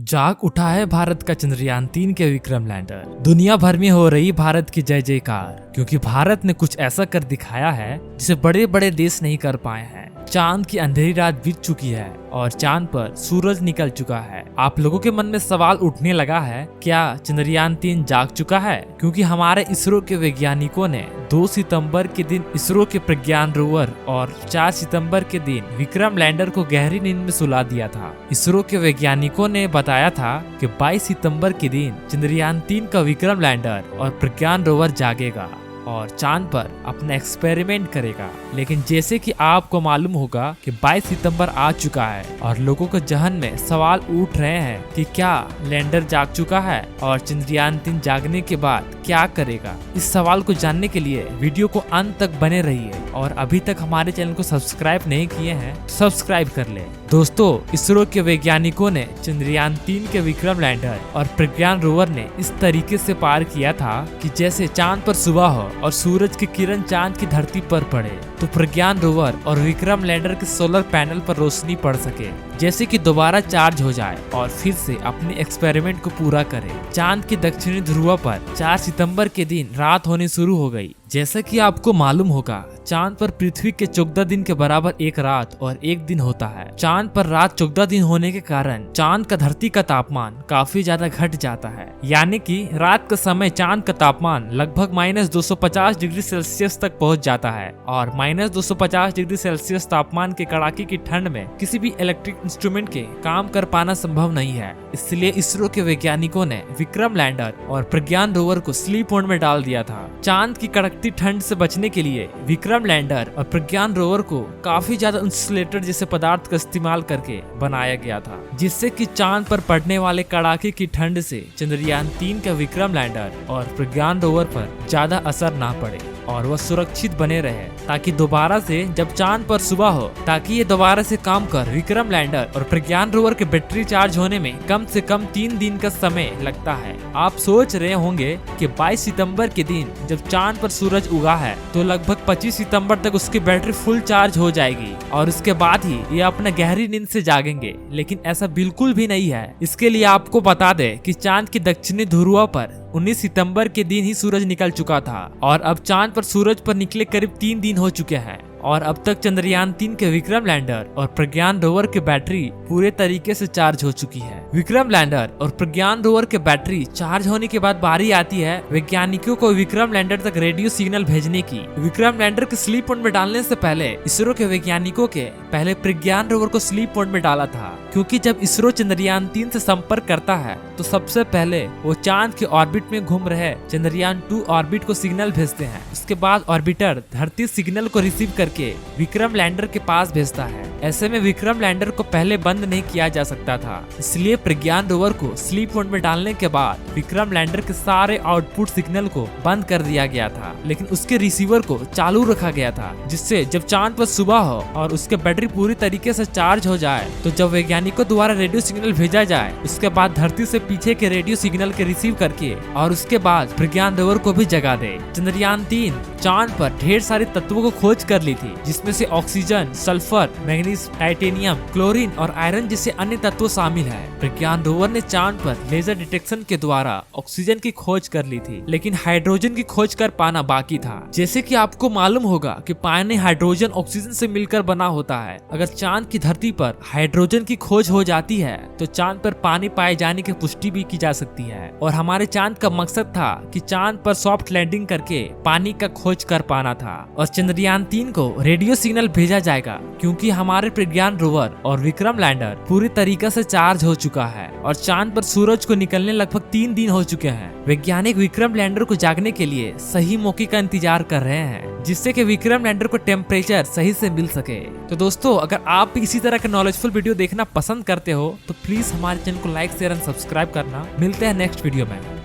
जाग उठा है भारत का चंद्रयान 3 के विक्रम लैंडर। दुनिया भर में हो रही भारत की जय जयकार, क्योंकि भारत ने कुछ ऐसा कर दिखाया है जिसे बड़े बड़े देश नहीं कर पाए हैं। चांद की अंधेरी रात बीत चुकी है और चांद पर सूरज निकल चुका है। आप लोगों के मन में सवाल उठने लगा है, क्या चंद्रयान 3 जाग चुका है? क्योंकि हमारे इसरो के वैज्ञानिकों ने 2 सितंबर के दिन इसरो के प्रज्ञान रोवर और 4 सितंबर के दिन विक्रम लैंडर को गहरी नींद में सुला दिया था। इसरो के वैज्ञानिकों ने बताया था कि 22 सितंबर के दिन चंद्रयान 3 का विक्रम लैंडर और प्रज्ञान रोवर जागेगा और चांद पर अपना एक्सपेरिमेंट करेगा। लेकिन जैसे कि आपको मालूम होगा कि 22 सितंबर आ चुका है और लोगों के जहन में सवाल उठ रहे हैं कि क्या लैंडर जाग चुका है और चंद्रयान 3 जागने के बाद क्या करेगा। इस सवाल को जानने के लिए वीडियो को अंत तक बने रहिए और अभी तक हमारे चैनल को सब्सक्राइब नहीं किए हैं तो सब्सक्राइब कर ले। दोस्तों, इसरो के वैज्ञानिकों ने चंद्रयान 3 के विक्रम लैंडर और प्रज्ञान रोवर ने इस तरीके से पार किया था कि जैसे चांद पर सुबह हो और सूरज की किरण चांद की धरती पर पड़े तो प्रज्ञान रोवर और विक्रम लैंडर के सोलर पैनल पर रोशनी पड़ सके, जैसे कि दोबारा चार्ज हो जाए और फिर से अपने एक्सपेरिमेंट को पूरा करे। चांद की दक्षिणी ध्रुव पर 4 सितंबर के दिन रात होनी शुरू हो गई। जैसा कि आपको मालूम होगा, चांद पर पृथ्वी के 14 दिन के बराबर एक रात और एक दिन होता है। चांद पर रात 14 दिन होने के कारण चांद का धरती का तापमान काफी ज्यादा घट जाता है, यानी कि रात के समय चांद का तापमान लगभग -250 डिग्री सेल्सियस तक पहुंच जाता है और -250 डिग्री सेल्सियस तापमान के कड़ाके की ठंड में किसी भी इलेक्ट्रिक इंस्ट्रूमेंट के काम कर पाना संभव नहीं है। इसलिए इसरो के वैज्ञानिकों ने विक्रम लैंडर और प्रज्ञान रोवर को स्लीप मोड में डाल दिया था। चांद की कड़कती ठंड से बचने के लिए विक्रम लैंडर और प्रज्ञान रोवर को काफी ज्यादा इंसुलेटर जैसे पदार्थ का इस्तेमाल करके बनाया गया था, जिससे कि चांद पर पड़ने वाले कड़ाके की ठंड से चंद्रयान 3 का विक्रम लैंडर और प्रज्ञान रोवर पर ज्यादा असर ना पड़े और वह सुरक्षित बने रहे, ताकि दोबारा से जब चांद पर सुबह हो ताकि ये दोबारा से काम कर विक्रम लैंडर और प्रज्ञान रोवर के बैटरी चार्ज होने में कम से कम 3 दिन का समय लगता है। आप सोच रहे होंगे कि 22 सितंबर के दिन जब चांद पर सूरज उगा है तो लगभग 25 सितंबर तक उसकी बैटरी फुल चार्ज हो जाएगी और उसके बाद ही ये अपना गहरी नींद से जागेंगे, लेकिन ऐसा बिल्कुल भी नहीं है। इसके लिए आपको बता दें कि चांद की दक्षिणी ध्रुव पर 19 सितंबर के दिन ही सूरज निकल चुका था और अब चांद पर सूरज पर निकले करीब 3 दिन हो चुके हैं और अब तक चंद्रयान 3 के विक्रम लैंडर और प्रज्ञान रोवर की बैटरी पूरे तरीके से चार्ज हो चुकी है। विक्रम लैंडर और प्रज्ञान रोवर के बैटरी चार्ज होने के बाद बारी आती है वैज्ञानिकों को विक्रम लैंडर तक रेडियो सिग्नल भेजने की। विक्रम लैंडर के स्लीप मोड में डालने से पहले इसरो के वैज्ञानिकों के पहले प्रज्ञान रोवर को स्लीप मोड में डाला था, क्योंकि जब इसरो चंद्रयान 3 से संपर्क करता है तो सबसे पहले वो चांद के ऑर्बिट में घूम रहे चंद्रयान 2 ऑर्बिट को सिग्नल भेजते हैं। उसके बाद ऑर्बिटर धरती सिग्नल को रिसीव करके विक्रम लैंडर के पास भेजता है। ऐसे में विक्रम लैंडर को पहले बंद नहीं किया जा सकता था, इसलिए प्रज्ञान रोवर को स्लीप मोड में डालने के बाद विक्रम लैंडर के सारे आउटपुट सिग्नल को बंद कर दिया गया था, लेकिन उसके रिसीवर को चालू रखा गया था, जिससे जब चांद पर सुबह हो और उसके बैटरी पूरी तरीके से चार्ज हो जाए तो जब वैज्ञानिकों द्वारा रेडियो सिग्नल भेजा जाए उसके बाद धरती से पीछे के रेडियो सिग्नल के रिसीव करके और उसके बाद प्रज्ञान रोवर को भी जगा दे। चंद्रयान 3 चांद पर ढेर सारे तत्वों को खोज कर ली थी, जिसमें से oxygen, sulphur, manganese, titanium, chlorine और आयरन जैसे अन्य तत्व शामिल है। प्रज्ञान रोवर ने चांद पर लेजर डिटेक्शन के द्वारा ऑक्सीजन की खोज कर ली थी, लेकिन हाइड्रोजन की खोज कर पाना बाकी था। जैसे कि आपको मालूम होगा कि पानी हाइड्रोजन ऑक्सीजन से मिलकर बना होता है। अगर चांद की धरती पर हाइड्रोजन की खोज हो जाती है तो चांद पर पानी पाए जाने की पुष्टि भी की जा सकती है और हमारे चांद का मकसद था कि चांद पर सॉफ्ट लैंडिंग करके पानी का खोज कर पाना था। और चंद्रयान 3 को रेडियो सिग्नल भेजा जाएगा, क्योंकि हमारे प्रज्ञान रोवर और विक्रम लैंडर पूरी तरीके से चार्ज हो चुका है और चांद पर सूरज को निकलने लगभग 3 दिन हो चुके हैं। वैज्ञानिक विक्रम लैंडर को जागने के लिए सही मौके का इंतजार कर रहे हैं, जिससे कि विक्रम लैंडर को टेम्परेचर सही से मिल सके। तो दोस्तों, अगर आप भी इसी तरह के नॉलेजफुल वीडियो देखना पसंद करते हो तो प्लीज हमारे चैनल को लाइक, शेयर एंड सब्सक्राइब करना। मिलते हैं नेक्स्ट वीडियो में।